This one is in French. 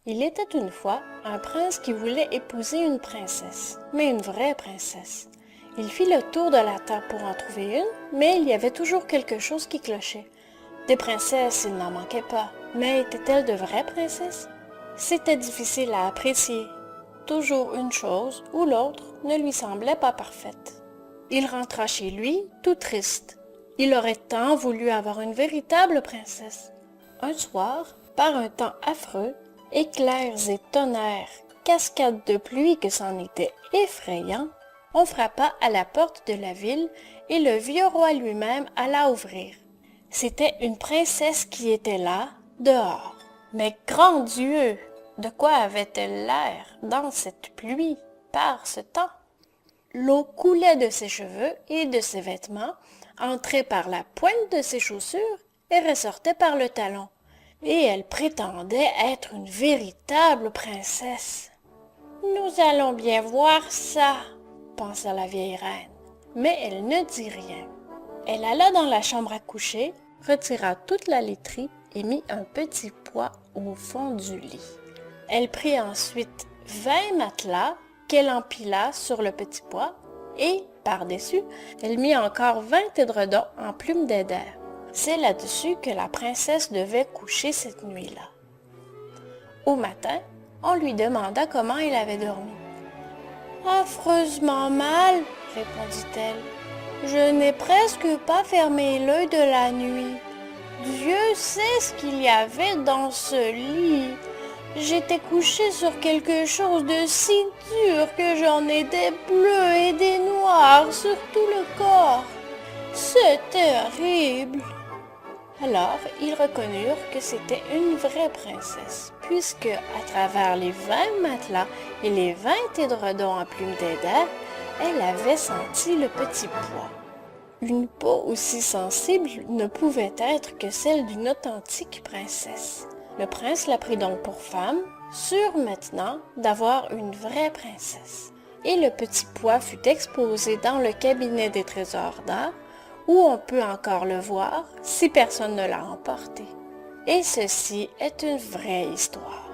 Il était une fois un prince qui voulait épouser une princesse, mais une vraie princesse. Il fit le tour de la terre pour en trouver une, mais il y avait toujours quelque chose qui clochait. Des princesses, il n'en manquait pas, mais étaient-elles de vraies princesses? C'était difficile à apprécier. Toujours une chose ou l'autre ne lui semblait pas parfaite. Il rentra chez lui, tout triste. Il aurait tant voulu avoir une véritable princesse. Un soir, par un temps affreux, éclairs et tonnerres, cascades de pluie que c'en était effrayant, on frappa à la porte de la ville et le vieux roi lui-même alla ouvrir. C'était une princesse qui était là, dehors. Mais grand Dieu, de quoi avait-elle l'air dans cette pluie, par ce temps? L'eau coulait de ses cheveux et de ses vêtements, entrait par la pointe de ses chaussures et ressortait par le talon. Et elle prétendait être une véritable princesse. Nous allons bien voir ça, pensa la vieille reine, mais elle ne dit rien. Elle alla dans la chambre à coucher, retira toute la literie et mit un petit poids au fond du lit. Elle prit ensuite 20 matelas qu'elle empila sur le petit poids et, par-dessus, elle mit encore 20 édredons en plumes d'eider. C'est là-dessus que la princesse devait coucher cette nuit-là. Au matin, on lui demanda comment elle avait dormi. « Affreusement mal, répondit-elle. Je n'ai presque pas fermé l'œil de la nuit. Dieu sait ce qu'il y avait dans ce lit. J'étais couchée sur quelque chose de si dur que j'en ai des bleus et des noirs sur tout le corps. C'est terrible. » Alors, ils reconnurent que c'était une vraie princesse, puisque, à travers les 20 matelas et les 20 édredons en plumes d'eider, elle avait senti le petit poids. Une peau aussi sensible ne pouvait être que celle d'une authentique princesse. Le prince la prit donc pour femme, sûr maintenant d'avoir une vraie princesse. Et le petit poids fut exposé dans le cabinet des trésors d'art, où on peut encore le voir si personne ne l'a emporté. Et ceci est une vraie histoire.